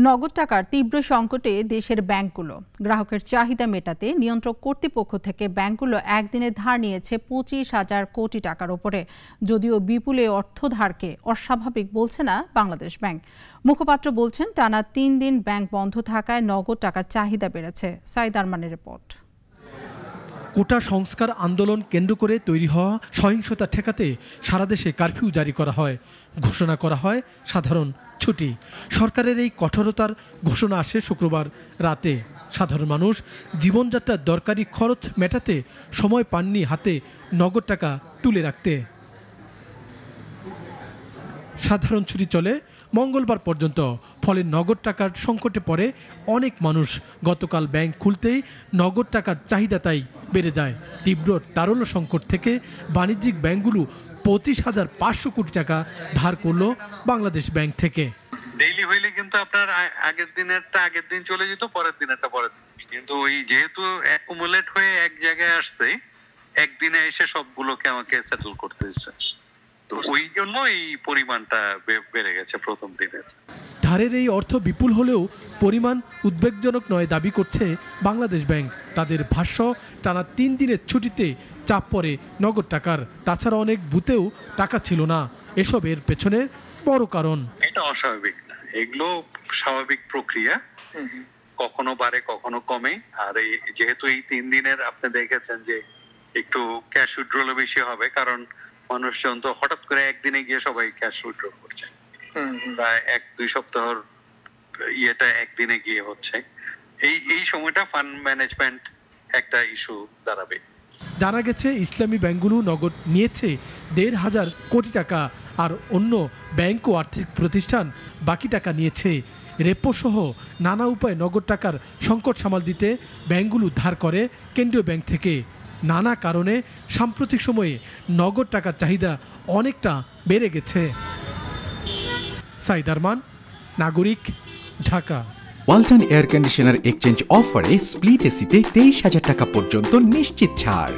নগদ টাকার তীব্র সংকটে দেশের ব্যাংকগুলো গ্রাহকের চাহিদা মেটাতে নিয়ন্ত্রক কর্তৃপক্ষ থেকে ব্যাংকগুলো একদিনে ধার নিয়েছে 25,000 কোটি টাকার ওপরে। যদিও বিপুল অর্থ ধারকে অস্বাভাবিক বলছে না বাংলাদেশ ব্যাংক। মুখপাত্র বলছেন, টানা 3 দিন ব্যাংক বন্ধ থাকায় নগদ টাকার চাহিদা বেড়েছে। সাইদ আরমানের রিপোর্ট। কোটা সংস্কার আন্দোলন কেন্দ্র করে তৈরি হওয়া সহিংসতা ঠেকাতে সারা দেশে কারফিউ জারি করা হয়, ঘোষণা করা হয় সাধারণ ছুটি। সরকারের এই কঠোরতার ঘোষণা আসে শুক্রবার রাতে। সাধারণ মানুষ জীবনযাত্রার দরকারি খরচ মেটাতে সময় পাননি হাতে নগদ টাকা তুলে রাখতে। সাধারণ ছুটি চলে মঙ্গলবার পর্যন্ত, ফলে নগদ টাকার সংকটে পড়ে অনেক মানুষ। গতকাল ব্যাংক খুলতেই নগদ টাকার চাহিদা তাই বেড়ে যায়। তীব্র তারল্য সংকট থেকে বাণিজ্যিক ব্যাংকগুলো 25,500 কোটি টাকা ধার করলো বাংলাদেশ ব্যাংক থেকে। ডেইলি হইলে কিন্তু আপনার আগের দিনেরটা আগের দিন চলে যেত, পরের দিনেরটা পরের দিন। কিন্তু ওই যেহেতু অ্যাকুমুলেট হয়ে এক জায়গায় আসছে, একদিনে এসে সবগুলোকে আমাকে সেটেল করতে হচ্ছে, তো ওই জন্য এই পরিমাণটা বেড়ে গেছে প্রথম দিনের। ধারের এই অর্থ বিপুল হলেও পরিমাণ উদ্বেগজনক নয় দাবি করছে বাংলাদেশ ব্যাংক। তাদের ভাষ্য, টানা 3 দিনের ছুটিতে চাপ পড়ে নগদ টাকার। তাছাড়া অনেক বুথেও টাকা ছিল না। এসবের পেছনে বড় কারণ। এটা অস্বাভাবিক না, এগুলো স্বাভাবিক প্রক্রিয়া, কখনো বাড়ে কখনো কমে। আর যেহেতু এই 3 দিনের আপনি দেখেছেন যে একটু ক্যাশ উইথড্রল বেশি হবে, কারণ মানুষজন তো হঠাৎ করে একদিনে গিয়ে সবাই ক্যাশ উইথড্র করছে, প্রায় 1-2 সপ্তাহর ইয়েটা একদিনে গিয়ে হচ্ছে। এই সময়টা ফান্ড ম্যানেজমেন্ট একটা ইস্যু দাঁড়াবে। জানা গেছে ইসলামী ব্যাংকগুলো নগদ নিয়েছে 1,500 কোটি টাকা, আর অন্য ব্যাংক ও আর্থিক প্রতিষ্ঠান বাকি টাকা নিয়েছে। রেপো সহ নানা উপায়ে নগদ টাকার সংকট সামাল দিতে ব্যাংকগুলো ধার করে কেন্দ্রীয় ব্যাংক থেকে। নানা কারণে সাম্প্রতিক সময়ে নগদ টাকার চাহিদা অনেকটা বেড়ে গেছে। সাইদ আরমান, নাগরিক, Dhaka. Walton air conditioner exchange অফারে স্প্লিট এসিতে 23,000 টাকা পর্যন্ত নিশ্চিত ছাড়।